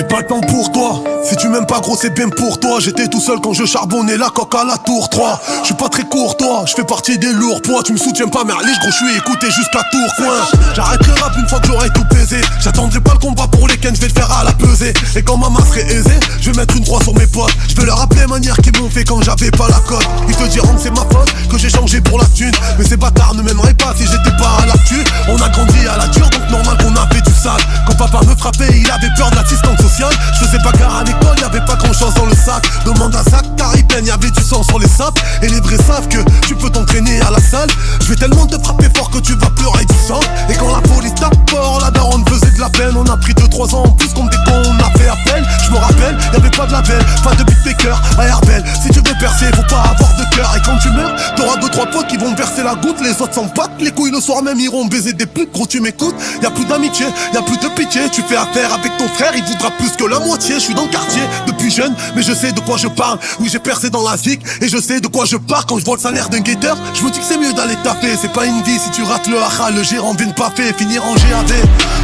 J'ai pas le temps pour toi. Si tu m'aimes pas gros c'est bien pour toi. J'étais tout seul quand je charbonnais la coque à la tour 3. Je suis pas très courtois, je fais partie des lourds poids. Tu me soutiens pas merliche gros, je suis écouté jusqu'à Tourcoing. J'arrête le rap une fois que j'aurai tout pesé. J'attendrai pas le combat pour les ken, je vais le faire à la pesée. Et quand ma main serait aisée, je vais mettre une croix sur mes potes. Je vais leur rappeler les manières qu'ils m'ont fait quand j'avais pas la cote. Ils te diront que c'est ma faute, que j'ai changé pour la thune. Mais ces bâtards ne m'aimeraient pas si j'étais pas à l'actu. On a grandi à la dure donc normal qu'on a fait du sale. Quand papa me frappait il avait peur de l'assistance sociale. Je faisais pas gare à l'école, y'avait pas grand chose dans le sac. Demande à Zach, Caribène, y'avait du sang sur les sapes. Et les vrais savent que tu peux t'entraîner à la salle. Je vais tellement te frapper fort que tu vas pleurer du sang. Et quand la police tape fort, la daronne faisait de la peine. On a pris 2-3 ans en plus comme des cons, on a fait appel. Je me rappelle, y'avait pas de label, pas de beatmaker à Herbel. Si tu veux percer, faut pas avoir de cœur. Et quand tu meurs, t'auras 2-3 potes qui vont verser la goutte. Les autres s'en battent les couilles le soir même, iront baiser des putes. Gros tu m'écoutes, y'a plus d'amitié, y'a plus de pitié. Tu fais affaire avec ton frère, il voudra plus que la moitié. Je suis dans le quartier depuis jeune, mais je sais de quoi je parle. Oui j'ai percé dans la zik et je sais de quoi je pars. Quand je vois le salaire d'un guetteur, je me dis que c'est mieux d'aller taper. C'est pas une vie si tu rates le haha, le gérant vient de pas fait. Finir en GAV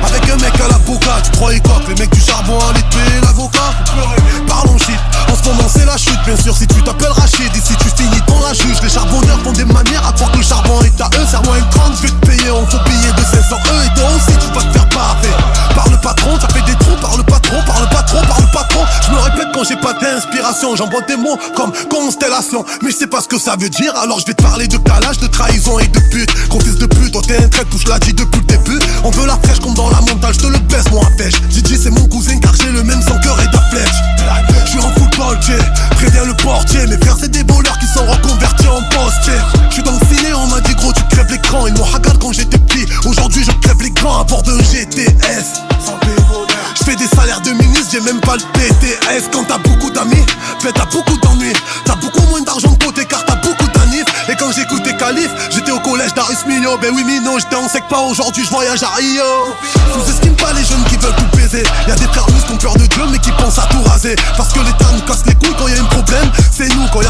avec un mec à l'avocat. Tu croyais quoi que les mecs du charbon allaient te payer l'avocat? Parlons shit, en ce moment c'est la chute. Bien sûr si tu t'appelles Rachid, ici tu finis dans la juge. Les charbonneurs font des manières à croire que le charbon est à eux. Serre-moi une 30, je vais te payer en faux billets de 500 eux. Et toi aussi tu vas te faire parler par le patron, ça fait des trous, parle pas trop, parle pas trop, parle pas trop. Je me répète quand j'ai pas d'inspiration, j'envoie des mots comme constellation. Mais je sais pas ce que ça veut dire, alors je vais te parler de calage, de trahison et de pute. Gros fils de pute, toi t'es un trait, je l'ai dit depuis le début. On veut la fraîche comme dans la montagne, je te le baisse moi à pêche. J'ai dit c'est mon cousin car j'ai le même sang que Red Flèche. Je suis en football, préviens le portier. Mes frères c'est des voleurs qui sont reconvertis en postier. Je suis dans le ciné, on m'a dit gros tu crèves l'écran. Ils m'ont hagarde quand j'étais petit, aujourd'hui je crève les grands à bord d'un GTS. Je fais des salaires de ministre, j'ai même pas le PTS. Quand t'as beaucoup d'amis, t'as beaucoup d'ennuis. T'as beaucoup moins d'argent de côté car t'as beaucoup d'anifs. Et quand j'écoutais Calif, j'étais au collège d'Aris Mignon. Ben oui Mino, j'étais en sec pas, aujourd'hui je voyage à Rio. Sous-estime pas les jeunes qui veulent tout baiser. Y'a des frères russes qui ont peur de Dieu mais qui pensent à tout raser. Parce que l'État nous casse les couilles quand y'a un problème. C'est nous, quand